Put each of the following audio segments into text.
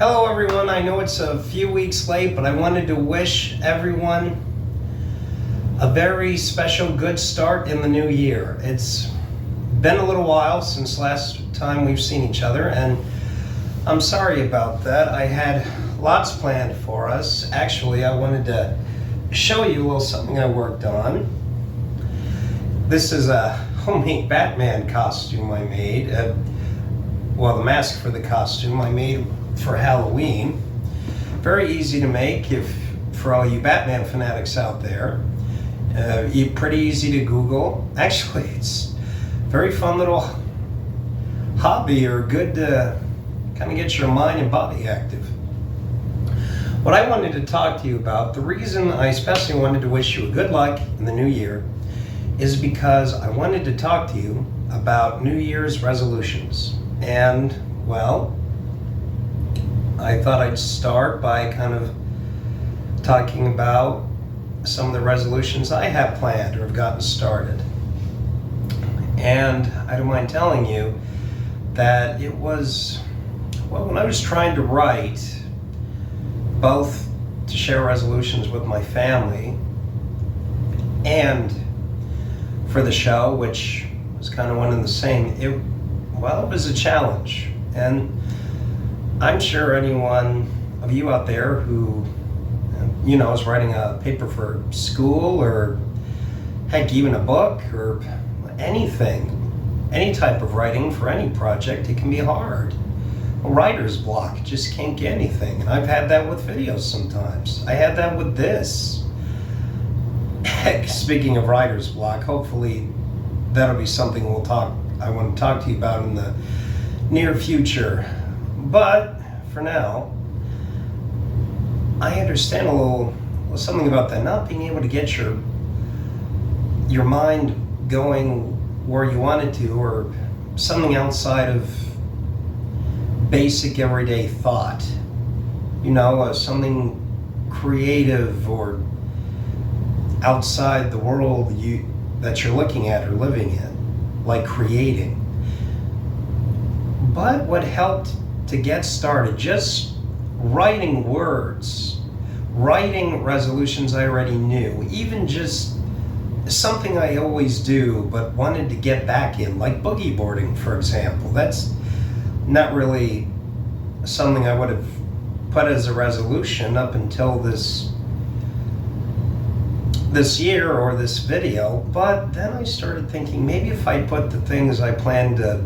Hello everyone, I know it's a few weeks late, but I wanted to wish everyone a very special good start in the new year. It's been a little while since last time we've seen each other, and I'm sorry about that. I had lots planned for us. Actually, I wanted to show you a little something I worked on. This is a homemade Batman costume I made. The mask for the costume I made for Halloween. Very easy to make for all you Batman fanatics out there. Pretty easy to Google. Actually, it's a very fun little hobby, or good to kind of get your mind and body active. What I wanted to talk to you about, the reason I especially wanted to wish you a good luck in the new year, is because I wanted to talk to you about New Year's resolutions. And, well, I thought I'd start by kind of talking about some of the resolutions I have planned or have gotten started. And I don't mind telling you that it was, when I was trying to write, both to share resolutions with my family and for the show, which was kind of one and the same, it was a challenge. And I'm sure anyone of you out there who, is writing a paper for school, or heck, even a book, or anything, any type of writing for any project, it can be hard. A writer's block, just can't get anything. And I've had that with videos sometimes. I had that with this. Heck, speaking of writer's block, hopefully that'll be something I want to talk to you about in the near future. But for now, I understand something about that, not being able to get your mind going where you want it to, or something outside of basic everyday thought. Something creative or outside the world that you're looking at or living in, like creating. But what helped to get started, just writing words, writing resolutions I already knew, even just something I always do but wanted to get back in, like boogie boarding, for example. That's not really something I would have put as a resolution up until this year or this video, but then I started thinking, maybe if I put the things I plan to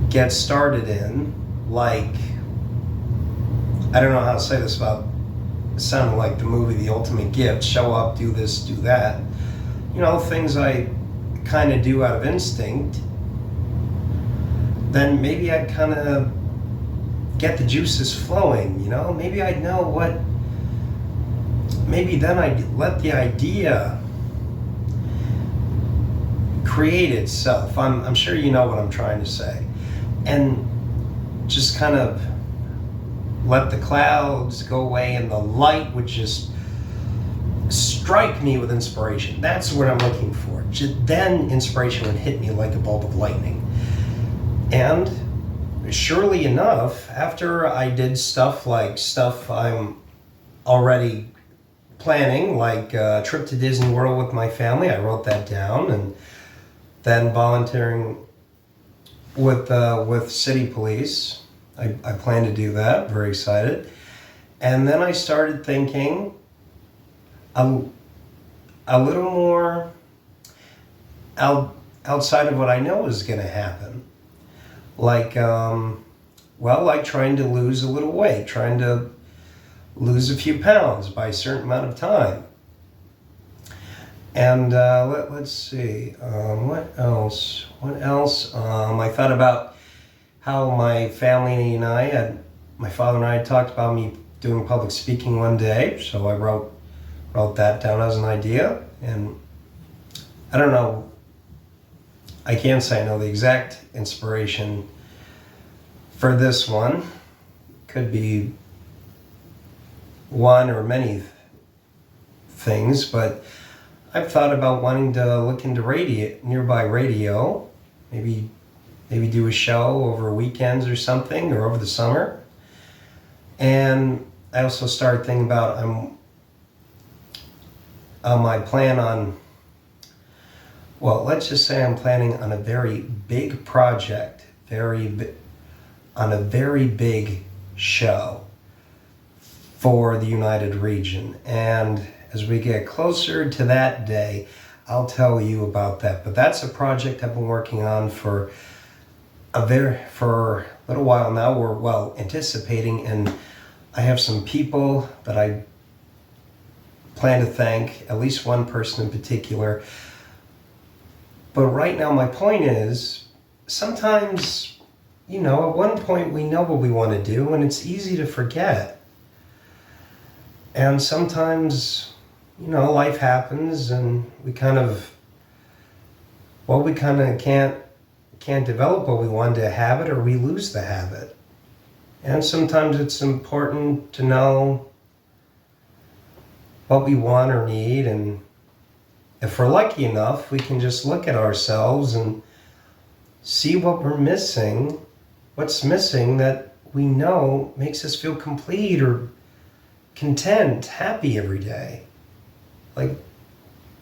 get started in, like, I don't know how to say this without sounding like the movie The Ultimate Gift, show up, do this, do that, things I kind of do out of instinct, then maybe I'd kind of get the juices flowing, maybe I'd know what, maybe then I'd let the idea create itself. I'm sure you know what I'm trying to say. And just kind of let the clouds go away and the light would just strike me with inspiration. That's what I'm looking for. Then inspiration would hit me like a bolt of lightning. And surely enough, after I did stuff I'm already planning, like a trip to Disney World with my family, I wrote that down, and then volunteering with City Police, I plan to do that, very excited. And then I started thinking a little more outside of what I know is going to happen. Like trying to lose a little weight, trying to lose a few pounds by a certain amount of time. And let's see, what else? I thought about how my family and my father and I talked about me doing public speaking one day, so I wrote that down as an idea. And I don't know, I can't say I know the exact inspiration for this one. Could be one or many things, but I've thought about wanting to look into nearby radio, maybe maybe do a show over weekends or something, or over the summer. And I also started thinking about my plan on, well, let's just say I'm planning on a very big project, on a very big show for the United Region. And as we get closer to that day, I'll tell you about that. But that's a project I've been working on for a little while now. We're anticipating, and I have some people that I plan to thank, at least one person in particular. But right now, my point is, sometimes, at one point we know what we want to do, and it's easy to forget. And sometimes, life happens, and we kind of can't develop what we want to habit, or we lose the habit. And sometimes it's important to know what we want or need, and if we're lucky enough, we can just look at ourselves and see what we're missing, what's missing that we know makes us feel complete or content, happy every day, like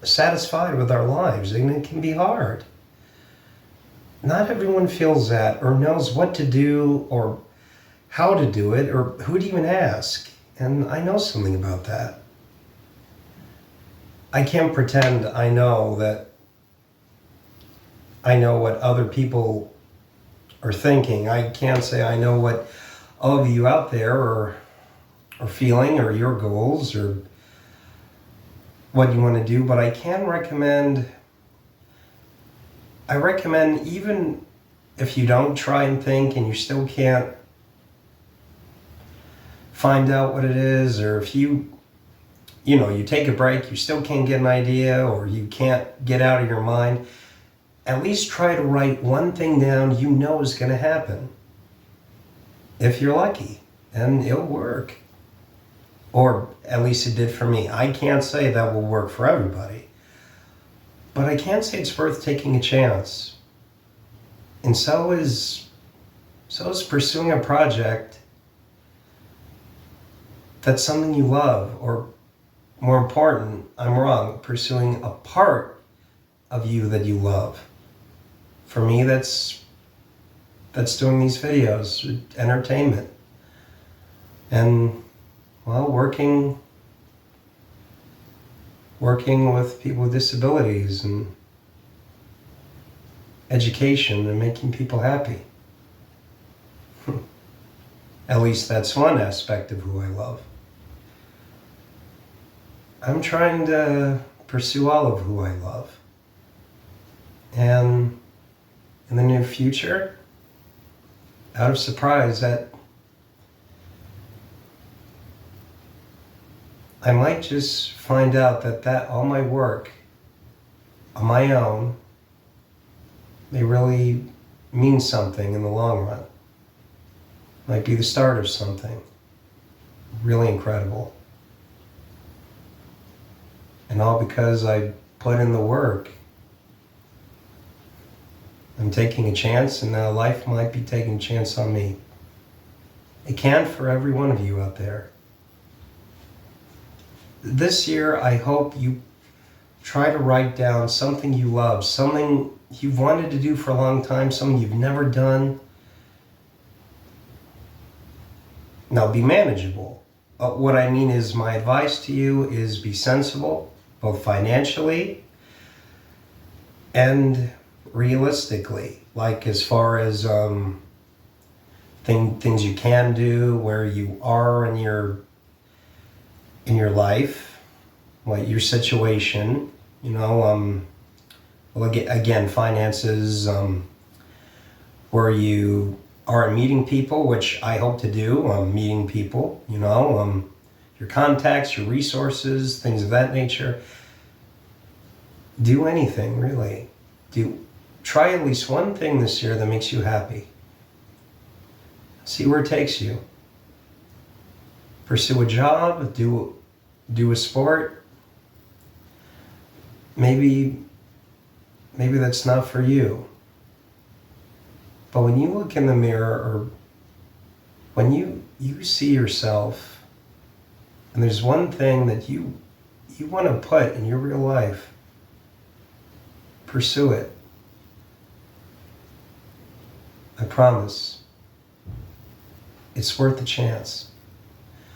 satisfied with our lives. And it can be hard. Not everyone feels that or knows what to do or how to do it or who to even ask. And I know something about that. I can't pretend I know what other people are thinking. I can't say I know what all of you out there are feeling, or your goals, or what you want to do, but I recommend, even if you don't try and think and you still can't find out what it is, or if you take a break, you still can't get an idea, or you can't get out of your mind, at least try to write one thing down is going to happen. If you're lucky, and it'll work. Or at least it did for me. I can't say that will work for everybody, but I can say it's worth taking a chance. And so is pursuing a project that's something you love, or more important, I'm wrong, pursuing a part of you that you love. For me, that's doing these videos, entertainment. And working with people with disabilities and education and making people happy. At least that's one aspect of who I love. I'm trying to pursue all of who I love. And in the near future, out of surprise, that I might just find out that all my work on my own may really mean something in the long run. Might be the start of something really incredible. And all because I put in the work. I'm taking a chance, and now life might be taking a chance on me. It can for every one of you out there. This year, I hope you try to write down something you love, something you've wanted to do for a long time, something you've never done. Now, be manageable. What I mean is, my advice to you is be sensible, both financially and realistically. Like as far as things you can do, where you are in your life, what your situation, again, finances, where you are meeting people, which I hope to do, meeting people, your contacts, your resources, things of that nature. Do anything, really. Try at least one thing this year that makes you happy. See where it takes you. Pursue a job, do a sport. Maybe that's not for you. But when you look in the mirror, or when you see yourself, and there's one thing that you want to put in your real life, pursue it. I promise. It's worth the chance.